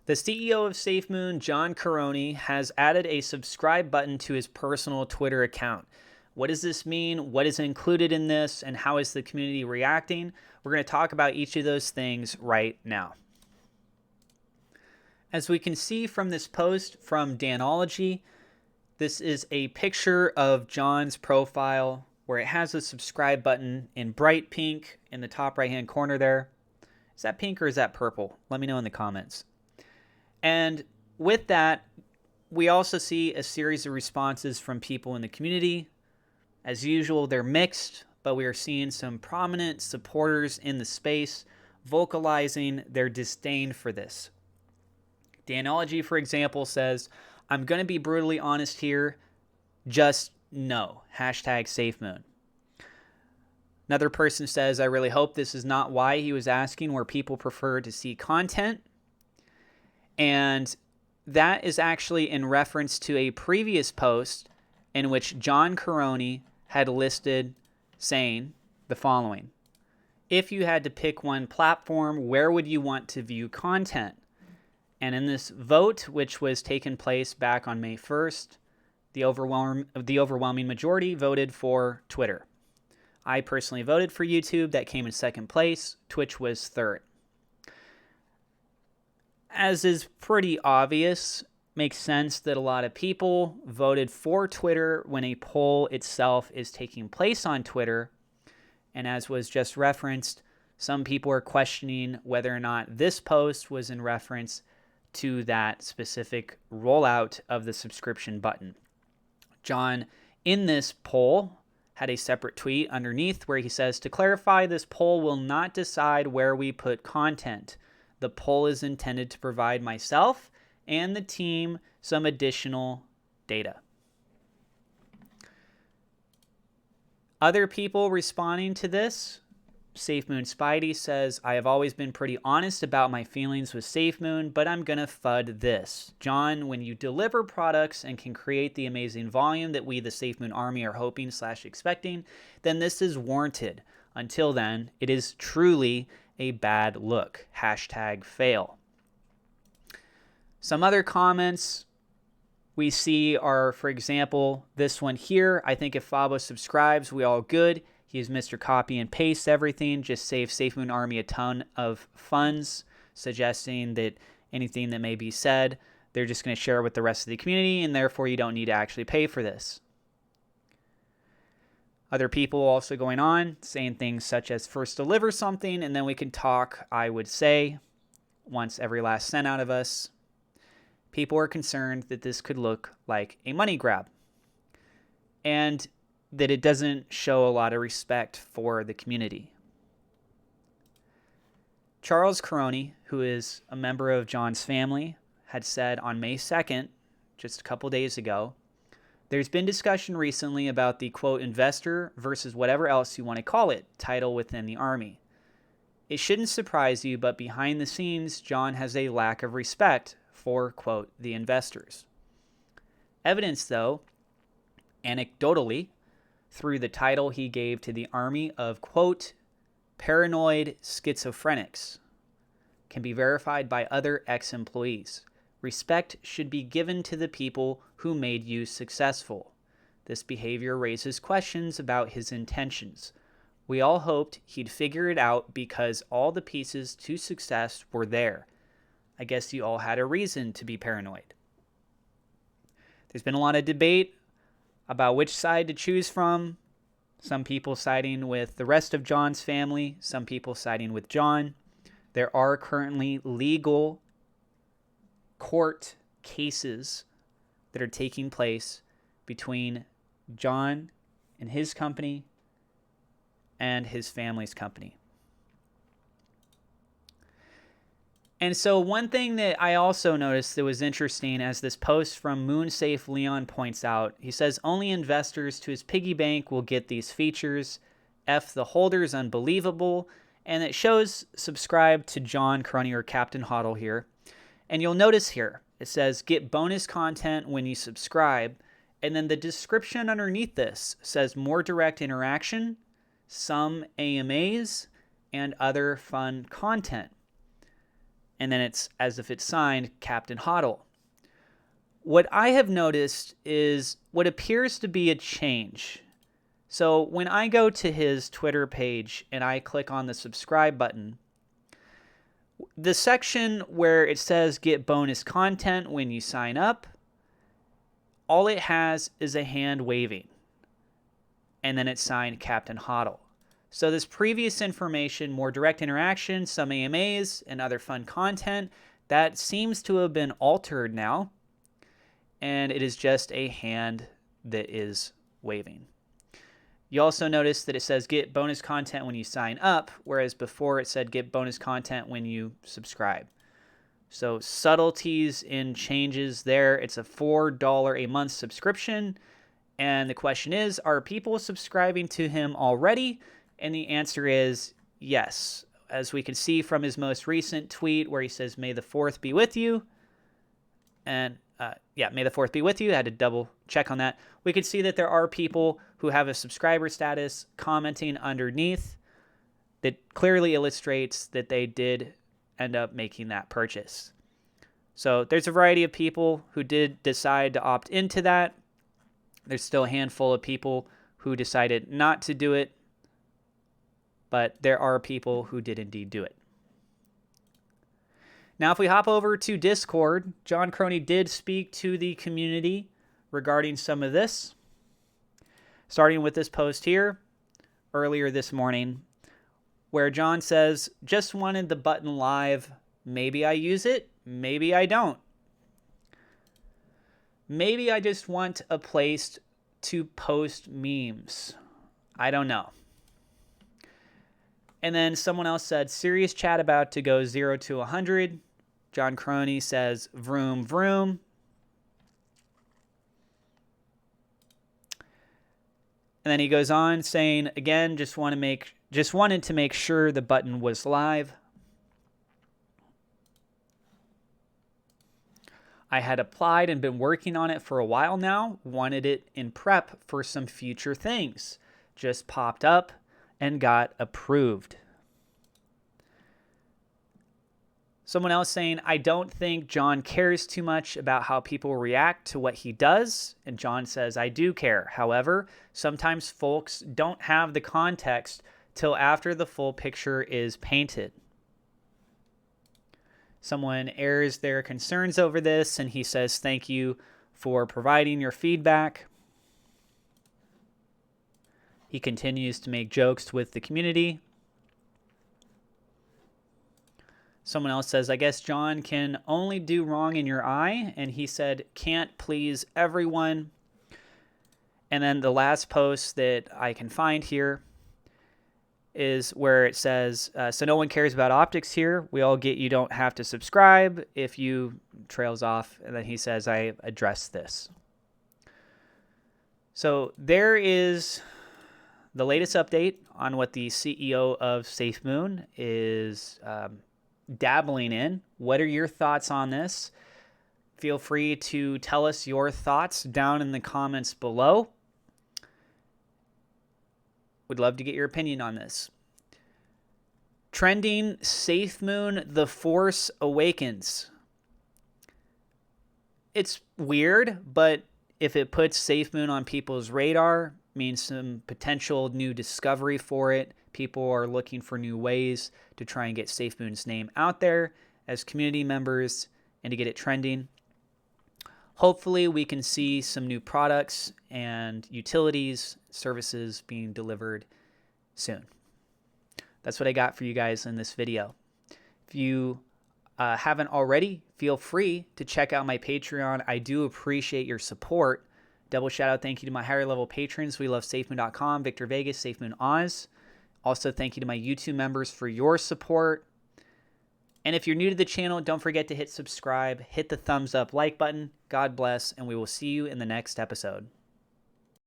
The CEO of SafeMoon, John Caroni, has added a subscribe button to his personal Twitter account. What does this mean? What is included in this? And how is the community reacting? We're going to talk about each of those things right now. As we can see from this post from Danology, this is a picture of John's profile where it has a subscribe button in bright pink in the top right-hand corner there. Is that pink or is that purple? Let me know in the comments. And with that, we also see a series of responses from people in the community. As usual, they're mixed, but we are seeing some prominent supporters in the space vocalizing their disdain for this. Danology, for example, says, "I'm going to be brutally honest here. Just no. #SafeMoon." Another person says, "I really hope this is not why he was asking where people prefer to see content." And that is actually in reference to a previous post in which John Caroni had listed saying the following: if you had to pick one platform, where would you want to view content? And in this vote, which was taken place back on May 1st, the overwhelming majority voted for Twitter. I personally voted for YouTube. That came in second place. Twitch was third. As is pretty obvious, makes sense that a lot of people voted for Twitter when a poll itself is taking place on Twitter. And as was just referenced, some people are questioning whether or not this post was in reference to that specific rollout of the subscription button. John, in this poll, had a separate tweet underneath where he says, "To clarify, this poll will not decide where we put content. The poll is intended to provide myself and the team some additional data." Other people responding to this, SafeMoon Spidey says, "I have always been pretty honest about my feelings with SafeMoon, but I'm going to FUD this. John, when you deliver products and can create the amazing volume that we, the SafeMoon Army, are hoping/expecting, then this is warranted. Until then, it is truly a bad look. #fail. Some other comments we see are, for example, this one here. "I think if Fabo subscribes, we all good. He's Mr. Copy and Paste everything. Just save SafeMoon Army a ton of funds," suggesting that anything that may be said, they're just going to share with the rest of the community, and therefore you don't need to actually pay for this. Other people also going on, saying things such as, "First deliver something, and then we can talk, I would say. Wants every last cent out of us." People are concerned that this could look like a money grab, and that it doesn't show a lot of respect for the community. Charles Caroni, who is a member of John's family, had said on May 2nd, just a couple days ago, "There's been discussion recently about the, quote, investor versus whatever else you want to call it, title within the Army. It shouldn't surprise you, but behind the scenes, John has a lack of respect for, quote, the investors. Evidence, though, anecdotally, through the title he gave to the army of, quote, paranoid schizophrenics, can be verified by other ex-employees. Respect should be given to the people who made you successful. This behavior raises questions about his intentions. We all hoped he'd figure it out because all the pieces to success were there. I guess you all had a reason to be paranoid." There's been a lot of debate about which side to choose from. Some people siding with the rest of John's family, some people siding with John. There are currently legal court cases that are taking place between John and his company and his family's company. And so one thing that I also noticed that was interesting, as this post from Moonsafe Leon points out, he says only investors to his piggy bank will get these features. F the holders, unbelievable. And it shows subscribe to John Caroni or Captain Hoddle here. And you'll notice here, it says get bonus content when you subscribe. And then the description underneath this says more direct interaction, some AMAs, and other fun content. and then it's as if it's signed Captain Hoddle. What I have noticed is what appears to be a change. So when I go to his Twitter page and I click on the subscribe button, the section where it says get bonus content when you sign up, all it has is a hand waving. And then it's signed Captain Hoddle. So this previous information, more direct interaction, some AMAs, and other fun content, that seems to have been altered now. And it is just a hand that is waving. You also notice that it says get bonus content when you sign up, whereas before it said get bonus content when you subscribe. So subtleties in changes there. It's a $4 a month subscription. And the question is, are people subscribing to him already? And the answer is yes. As we can see from his most recent tweet where he says, "May the 4th be with you." And may the 4th be with you. I had to double check on that. We can see that there are people who have a subscriber status commenting underneath that clearly illustrates that they did end up making that purchase. So there's a variety of people who did decide to opt into that. There's still a handful of people who decided not to do it, but there are people who did indeed do it. Now, if we hop over to Discord, John Caroni did speak to the community regarding some of this, starting with this post here earlier this morning, where John says, "Just wanted the button live. Maybe I use it, maybe I don't. Maybe I just want a place to post memes. I don't know." And then someone else said, "Serious chat about to go 0 to 100. John Caroni says, "Vroom, vroom." And then he goes on saying, again, just wanted to make sure the button was live. I had applied and been working on it for a while now. Wanted it in prep for some future things. Just popped up and got approved. Someone else saying, "I don't think John cares too much about how people react to what he does." And John says, "I do care. However, sometimes folks don't have the context till after the full picture is painted." Someone airs their concerns over this, and he says, "Thank you for providing your feedback." He continues to make jokes with the community. Someone else says, "I guess John can only do wrong in your eye." And he said, "Can't please everyone." And then the last post that I can find here is where it says, "So no one cares about optics here. We all get you don't have to subscribe if you," trails off. And then he says, "I addressed this." So there is the latest update on what the CEO of SafeMoon is dabbling in. What are your thoughts on this? Feel free to tell us your thoughts down in the comments below. Would love to get your opinion on this. Trending, SafeMoon, The Force Awakens. It's weird, but if it puts SafeMoon on people's radar, means some potential new discovery for it. People are looking for new ways to try and get SafeMoon's name out there as community members and to get it trending. Hopefully we can see some new products and utilities, services being delivered soon. That's what I got for you guys in this video. If you haven't already, feel free to check out my Patreon. I do appreciate your support. Double shout out, thank you to my higher level patrons. We love SafeMoon.com, Victor Vegas, SafeMoon Oz. Also, thank you to my YouTube members for your support. And if you're new to the channel, don't forget to hit subscribe, hit the thumbs up like button. God bless, and we will see you in the next episode.